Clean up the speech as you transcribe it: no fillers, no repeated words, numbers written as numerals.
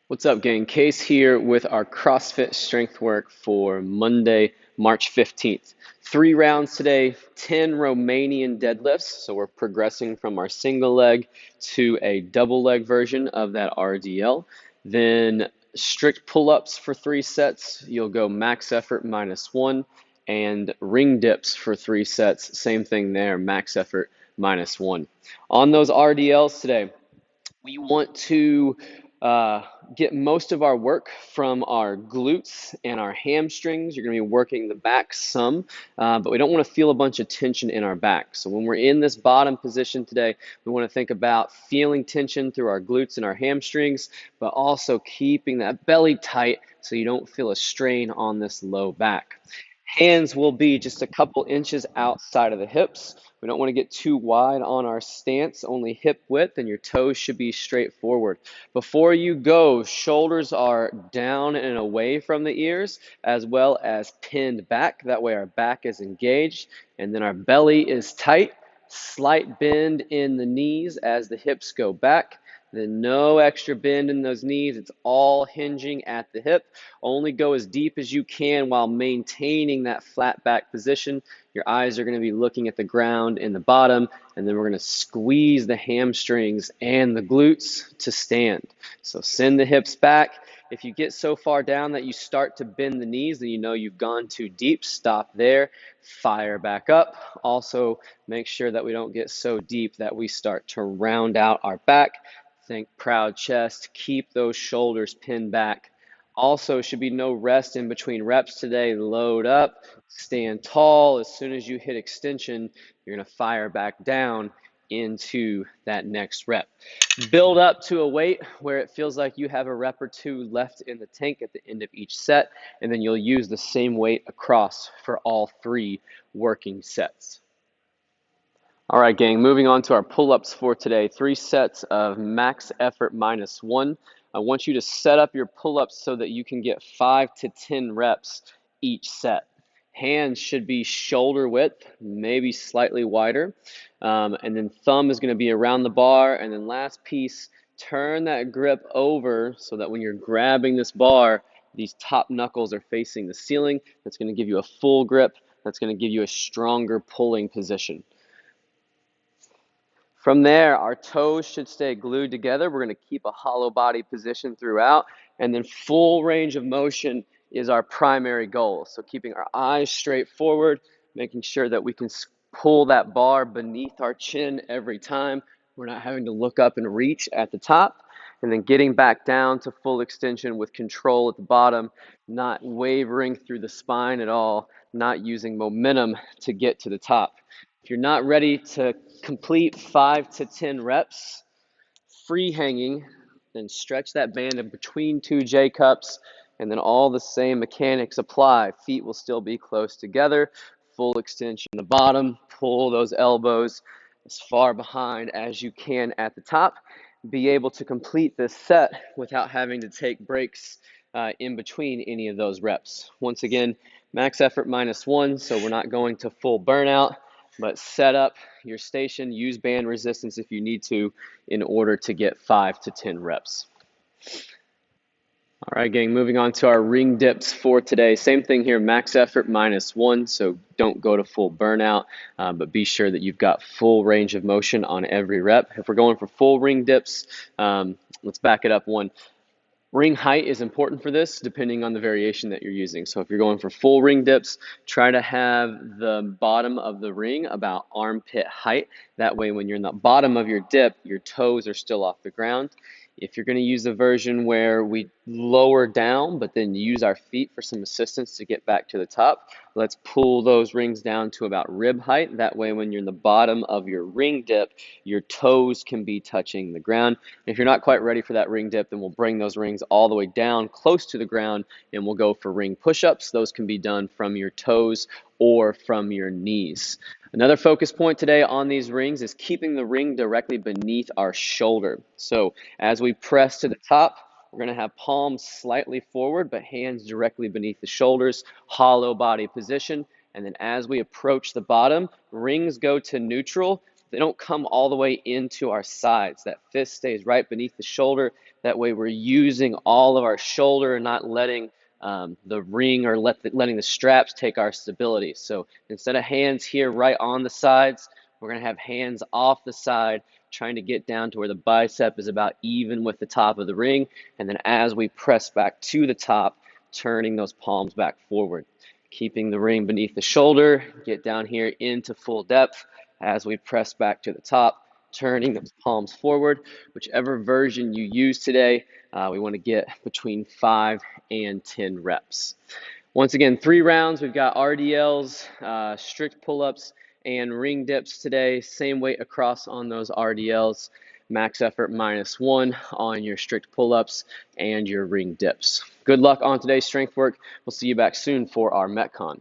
What's up, gang? Case here with our CrossFit strength work for Monday, March 15th. 3 rounds today, 10 Romanian deadlifts. So we're progressing from our single leg to a double leg version of that RDL. Then strict pull-ups for 3 sets. You'll go max effort -1, and ring dips for 3 sets. Same thing there, max effort -1. On those RDLs today, we want to uh, get most of our work from our glutes and our hamstrings. You're going to be working the back some, but we don't want to feel a bunch of tension in our back. So when we're in this bottom position today, we want to think about feeling tension through our glutes and our hamstrings, but also keeping that belly tight so you don't feel a strain on this low back. Hands will be just a couple inches outside of the hips. We don't want to get too wide on our stance, only hip width, and your toes should be straight forward. Before you go, shoulders are down and away from the ears, as well as pinned back. That way our back is engaged, and then our belly is tight. Slight bend in the knees as the hips go back. Then no extra bend in those knees. It's all hinging at the hip. Only go as deep as you can while maintaining that flat back position. Your eyes are going to be looking at the ground in the bottom, and then we're going to squeeze the hamstrings and the glutes to stand. So send the hips back. If you get so far down that you start to bend the knees, then you know you've gone too deep. Stop there. Fire back up. Also, make sure that we don't get so deep that we start to round out our back. Think proud chest. Keep those shoulders pinned back. Also, should be no rest in between reps today. Load up, stand tall. As soon as you hit extension, you're going to fire back down into that next rep. Build up to a weight where it feels like you have a rep or two left in the tank at the end of each set, and then you'll use the same weight across for all 3 working sets. All right, gang, moving on to our pull-ups for today. 3 sets of max effort -1. I want you to set up your pull-ups so that you can get 5 to 10 reps each set. Hands should be shoulder width, maybe slightly wider. And then thumb is going to be around the bar. And then last piece, turn that grip over so that when you're grabbing this bar, these top knuckles are facing the ceiling. That's going to give you a full grip. That's going to give you a stronger pulling position. From there, our toes should stay glued together. We're going to keep a hollow body position throughout, and then full range of motion is our primary goal. So keeping our eyes straight forward, making sure that we can pull that bar beneath our chin every time. We're not having to look up and reach at the top, and then getting back down to full extension with control at the bottom, not wavering through the spine at all, not using momentum to get to the top. If you're not ready to complete 5 to 10 reps, free hanging, then stretch that band in between 2 J cups, and then all the same mechanics apply. Feet will still be close together, full extension in the bottom, pull those elbows as far behind as you can at the top. Be able to complete this set without having to take breaks in between any of those reps. Once again, max effort -1, so we're not going to full burnout, but set up your station, use band resistance if you need to in order to get 5 to 10 reps. All right, gang, moving on to our ring dips for today. Same thing here, max effort -1, so don't go to full burnout, but be sure that you've got full range of motion on every rep. If we're going for full ring dips, let's back it up one. Ring height is important for this, depending on the variation that you're using. So if you're going for full ring dips, try to have the bottom of the ring about armpit height. That way, when you're in the bottom of your dip, your toes are still off the ground. If you're going to use a version where we lower down, but then use our feet for some assistance to get back to the top, let's pull those rings down to about rib height. That way, when you're in the bottom of your ring dip, your toes can be touching the ground. If you're not quite ready for that ring dip, then we'll bring those rings all the way down close to the ground, and we'll go for ring push-ups. Those can be done from your toes or from your knees. Another focus point today on these rings is keeping the ring directly beneath our shoulder. So as we press to the top, we're going to have palms slightly forward, but hands directly beneath the shoulders, hollow body position. And then as we approach the bottom, rings go to neutral, they don't come all the way into our sides. That fist stays right beneath the shoulder. That way we're using all of our shoulder and not letting the ring or letting the straps take our stability. So instead of hands here right on the sides, we're going to have hands off the side, trying to get down to where the bicep is about even with the top of the ring. And then as we press back to the top, turning those palms back forward. Keeping the ring beneath the shoulder, get down here into full depth as we press back to the top, turning those palms forward. Whichever version you use today, we want to get between 5 and 10 reps. Once again, 3 rounds. We've got RDLs, strict pull-ups, and ring dips today. Same weight across on those RDLs. Max effort -1 on your strict pull-ups and your ring dips. Good luck on today's strength work. We'll see you back soon for our Metcon.